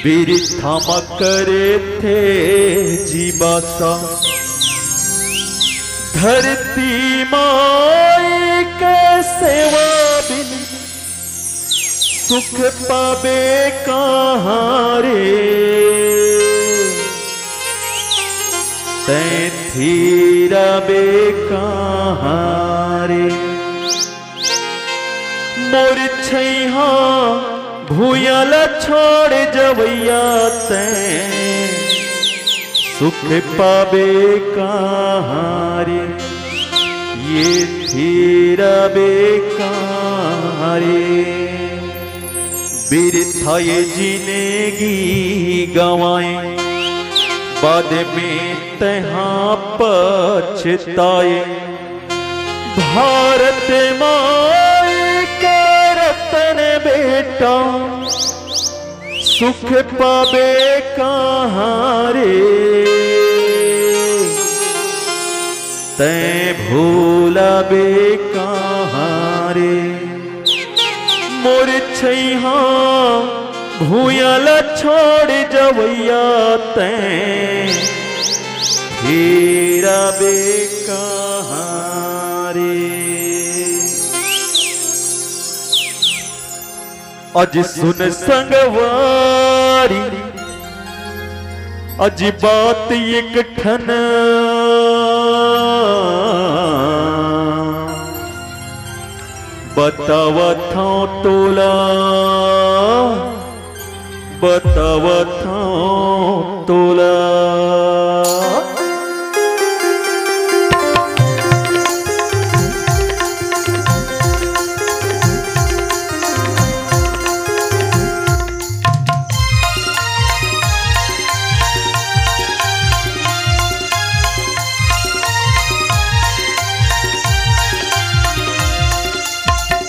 बिरथा करे थे जीवासा धरती माई के सेवा बिन सुख पावे कहाँ रे। तैं थीरा बे कहाँ रे। मोर छैहा भूयल छोड़ जवैया तैं सुख पावे कहाँ रे। ये थीरा बे कहाँ रे। बिरथा ये जिंदगी गंवाए बाद में तहाँ पछताए। भारत माई के रतन बेटा सुख पावे कहाँ रे। तैं भूला बे कहाँ रे। मोर छैहा भूयल छोड़ जवैया तैं हीरा बे कहाँ रे। अज सुन संगवारी अज बात एक ठन बतावा था तोला बतावा था तोला।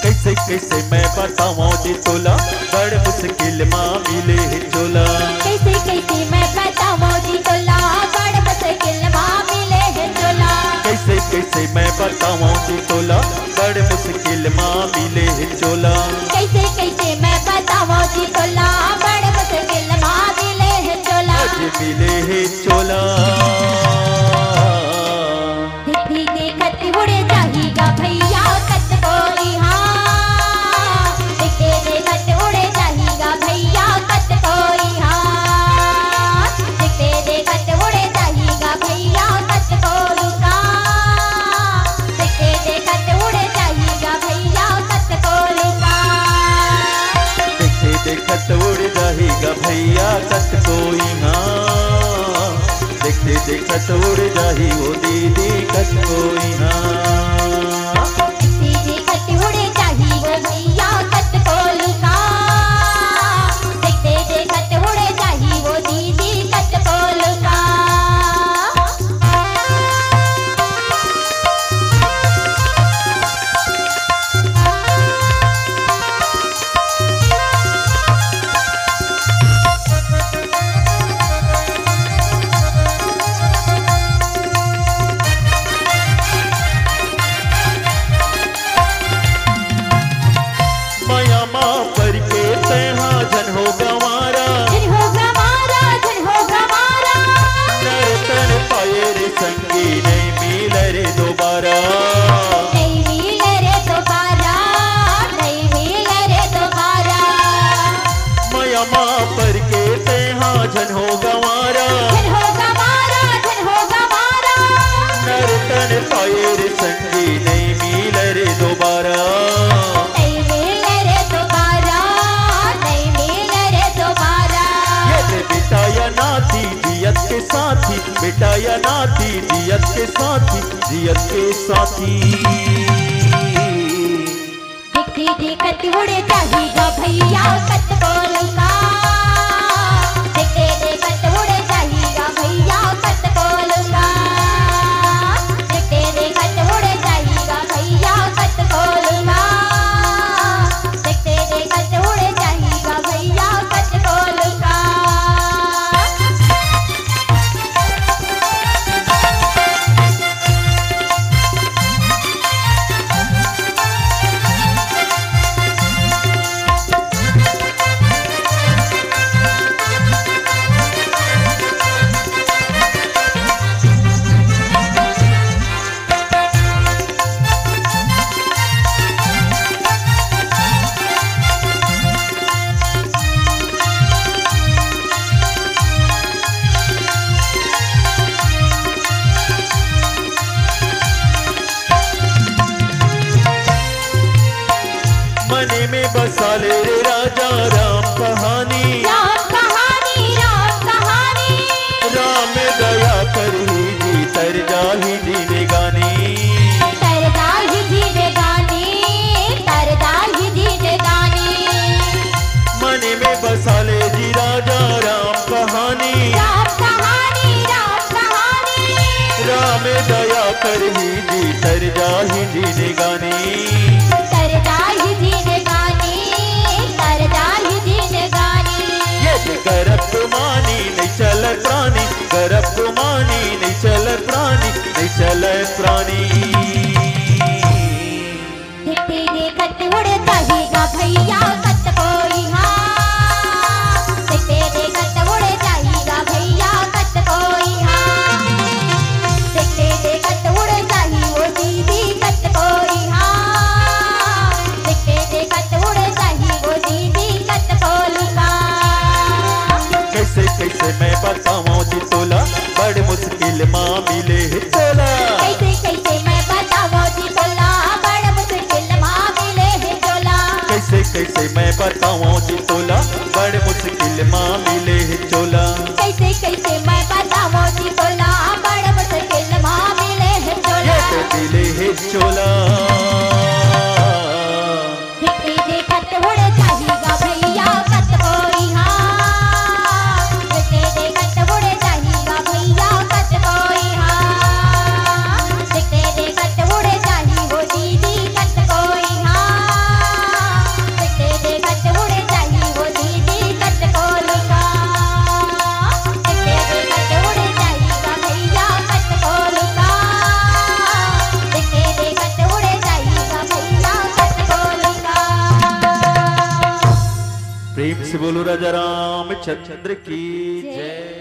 कैसे कैसे मैं बताऊं जी तोला बड़ मुश्किल माँ मिले है चोला। कैसे कैसे मैं बताऊं जी तोला बड़ मुश्किल माँ मिले है चोला। कैसे कैसे मैं बताऊं जी तोला बड़ मुश्किल माँ मिले है चोला। कैसे कैसे मैं बताऊं जी तोला बड़ मुश्किल माँ मिले है चोला। आज मिले है चोला। दिखी देखत उड़े जाएगा भैया कत कोई हाँ। दिखे देखत उड़े जाएगा भैया कत कोई हाँ। दिखे देखत उड़े जाएगा भैया कत कोई हाँ। दिखे देखत उड़े जाएगा भैया कत कोई हाँ। दिखे देखत उड़ जाएगा भैया कत कोई हाँ। देखते देखत उड़ जाही वो दीदी कत कोई हाँ। दिखे देखत उड़े जाएगा भैया कत कोई हाँ। दिखे देखत उड़े जाएगी वो दीदी कत कोई हाँ। माया माँ पर के तैहा जन हो गंवारा। जन हो गंवारा जन हो गंवारा। नर तन पाए रे संगी नहीं मिले रे दोबारा। नहीं मिले रे दोबारा नहीं मिले रे दोबारा। माया माँ पर के तैहा जन हो गंवारा। जन हो गंवारा जन हो गंवारा। नर तन पाए रे संगी नहीं मिले रे दोबारा। नहीं मिले रे दोबारा नहीं मिले रे दोबारा। ये बेटा या नाती जियत के साथी बेटा या नाती जियत के साथी जियत के साथी। दिखी देखत उड़े जाएगा भैया कत कोई का। दिखे देखत उड़े जाएगा भैया कत कोई का। दिखे देखत उड़े जाएगा भैया कत कोई का। दिखे देखत उड़े जाएगा भैया कत कोई का। बसाले रे राजा राम कहानी, राम कहानी, राम कहानी। राम दया कर ही जी तर जाही जीने गानी, तरदा ही जीने गानी, तरदा ही जीने गानी। मन में बसाले जी राजा राम कहानी, राम कहानी, राम कहानी। राम दया कर ही जी तर जाही जीने गानी, तरदा ही जीने गानी, तरदा ही जीने गानी। ये गर्भ मानी नहीं चल प्राणी, गर्भ मानी नहीं चल प्राणी, नहीं चल प्राणी। देखते देखत उड़ जाएगा भैया कत कोई हाँ, देखते देखत उड़ जाएगा भैया कत कोई हाँ, देखते देखत उड़ जाही वो दीदी कत कोई हाँ, देखते देखत उड़ जाही वो दीदी कत कोई हाँ। कैसे कैसे मैं बताऊं जी तोला, बड़ मुश्किल माँ मिले है तोला, कैसे कैसे मैं बताऊं जी तोला, बड़ मुश्किल माँ मिले है तोला। कैसे कैसे मैं बताऊं जी तोला, बड़ मुश्किल माँ मिले है चोला, कैसे कैसे मैं बताऊं जी तोला, बड़ मुश्किल माँ मिले है चोला। ये तो मिले है चोला। देखते देखत उड़ जाएगा भैया कत कोई हाँ, देखते देखत उड़ जाएगा भैया कत कोई हाँ, देखते देखत उड़ जाही वो दीदी कत कोई हाँ, देखते देखत उड़ जाही वो दीदी कत कोई हाँ, देखते देखत उड़ जाएगा भैया कत कोई हाँ, देखते देखत उड़ जाएगा भैया कत कोई हाँ। प्रेम से बोलो राजा रामचंद्र की जय।